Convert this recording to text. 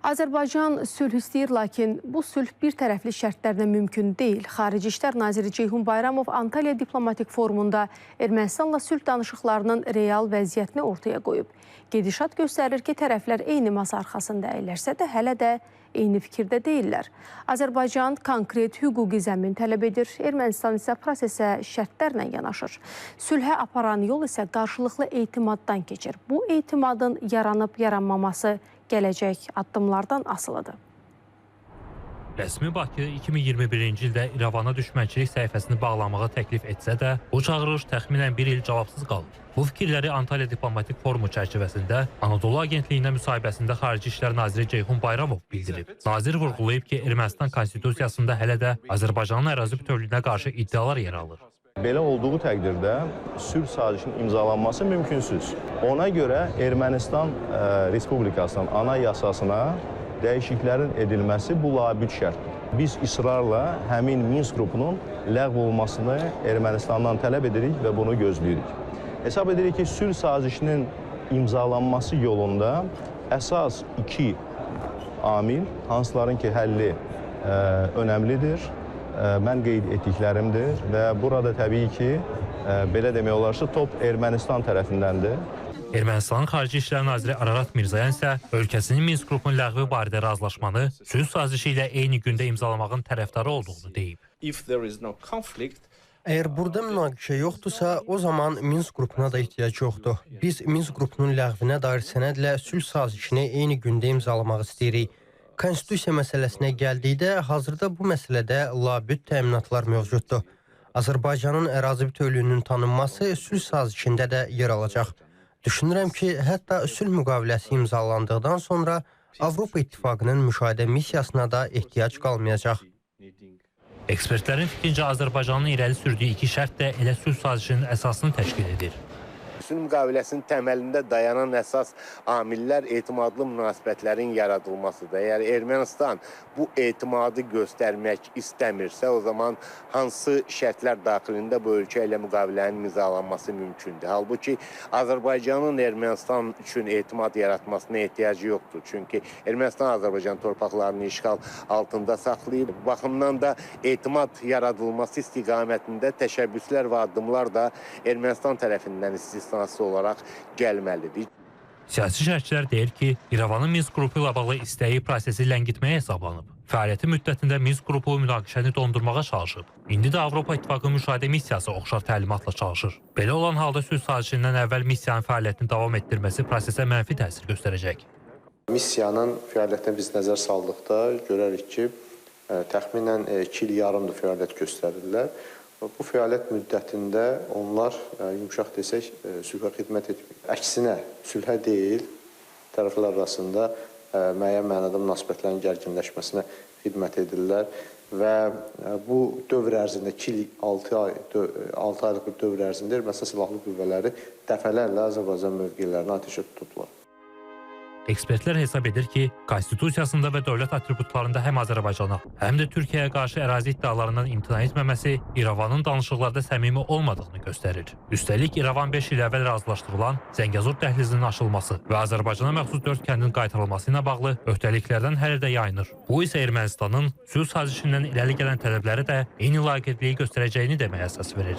Azərbaycan sülh istəyir, lakin bu sülh bir tərəfli şərtlərlə mümkün deyil. Xarici İşlər Naziri Ceyhun Bayramov Antalya Diplomatik Forumunda Ermənistanla sülh danışıqlarının real vəziyyətini ortaya qoyub. Gedişat göstərir ki, tərəflər eyni masa arxasında əylərsə də hələ də eyni fikirdə deyirlər. Azərbaycan konkret hüquqi zəmin tələb edir, Ermənistan isə prosesə şərtlərlə yanaşır. Sülhə aparan yol isə qarşılıqlı etimaddan keçir. Bu etimadın yaranıb-yaranmaması gələcək addımlardan asılıdır. Rəsmi Bakı 2021-ci ildə İrəvana düşmənçilik səhifəsini bağlamağa təklif etsə də, bu çağırış təxminən bir il cavabsız qalıb. Bu fikirləri Antalya Diplomatik Forumu çərçivəsində Anadolu Agentliyində müsahibəsində Xarici İşlər Naziri Ceyhun Bayramov bildirib. Nazir vurğulayıb ki, Ermənistan konstitusiyasında hələ də Azərbaycanın ərazi bütövlüyünə qarşı iddialar yer alır. Belə olduğu təqdirdə sülh sazişinin imzalanması mümkünsüz. Ona görə Ermənistan Respublikasının ana yasasına dəyişikliklərin edilməsi bu labüd şərtdir. Biz israrla həmin Minsk qrupunun ləğv olmasını Ermənistandan tələb edirik və bunu gözləyirik. Hesab edirik ki, sülh sazişinin imzalanması yolunda əsas iki amil, hansıların ki, həlli önəmlidir, mən qeyd etdiklərimdir və burada təbii ki, belə demək olarsa, top Ermənistan tərəfindəndir. Ermənistanın Xarici İşlər Naziri Ararat Mirzoyan isə ölkəsinin Minsk qrupunun ləğvi barədə razılaşmanı sülh sazişi ilə eyni gündə imzalamağın tərəfdarı olduğunu deyib. Əgər burada münaqişə yoxdursa, o zaman Minsk qrupuna da ehtiyac yoxdur. Biz Minsk qrupunun ləğvinə dair sənədlə sülh sazişini eyni gündə imzalamaq istəyirik. Konstitusiya məsələsinə gəldikdə, hazırda bu məsələdə labüd təminatlar mövcuddur. Azərbaycanın ərazi bütövlüyünün tanınması sülh sazişində də yer alacaq. Düşünürəm ki, hətta sülh müqaviləsi imzalandıqdan sonra Avropa İttifaqının müşahidə missiyasına da ehtiyac qalmayacaq. Ekspertlərin fikrincə Azərbaycanın irəli sürdüyü iki şərt də elə sülh sazişinin əsasını təşkil edir. Sülh müqaviləsinin təməlində dayanan əsas amillər etimadlı münasibətlərin yaradılmasıdır. Əgər Ermənistan bu etimadı göstərmək istəmirsə, o zaman hansı şərtlər daxilində bu ölkə ilə müqavilənin imzalanması mümkündür. Halbuki Azərbaycanın Ermənistan üçün etimad yaratmasına ehtiyacı yoxdur. Çünki Ermənistan Azərbaycan torpaqlarını işğal altında saxlayıb. Bu baxımdan da etimad yaradılması istiqamətində təşəbbüslər və addımlar da Ermənistan tərəfindən istisnası olaraq gəlməlidir. Siyasi şərhçilər deyir ki, İrəvanın Minsk qrupu ilə bağlı istəyi prosesi ləngitməyə hesablanıb. Fəaliyyəti müddətində Minsk qrupu münaqişəni dondurmağa çalışıb. İndi də Avropa İttifaqı müşahidə missiyası oxşar təlimatla çalışır. Belə olan halda sülh sazişindən əvvəl missiyanın fəaliyyətini davam etdirməsi prosesə mənfi təsir göstərəcək. Missiyanın fəaliyyətinə biz nəzər saldıqda görərik ki, təxminən 2 il yarımdır fəaliyyət göstərirlər. Bu fəaliyyət müddətində onlar, yumuşaq desək, sülhə xidmət etmir. Əksinə, sülhə deyil, tərəflər arasında müəyyən mənada münasibətlərin gərginləşməsinə xidmət edirlər və bu dövr ərzində, 2 il, 6 aylıq bir dövr ərzində Ermənistan silahlı qüvvələri dəfələrlə Azərbaycan mövqelərini atəşə tutublar. Ekspertlər hesab edir ki, konstitusiyasında və dövlət atributlarında həm Azərbaycana, həm də Türkiyəyə qarşı ərazi iddialarından imtina etməməsi İrəvanın danışıqlarda səmimi olmadığını göstərir. Üstəlik, İrəvan 5 il əvvəl razılaşdırılan Zəngəzur dəhlizinin açılması və Azərbaycana məxsus 4 kəndin qaytarılması ilə bağlı öhdəliklərdən hələ də yayınır. Bu isə Ermənistanın sülh sazişindən irəli gələn tələbləri də eyni laqeydliyi göstərəcəyini deməyə əsas verir.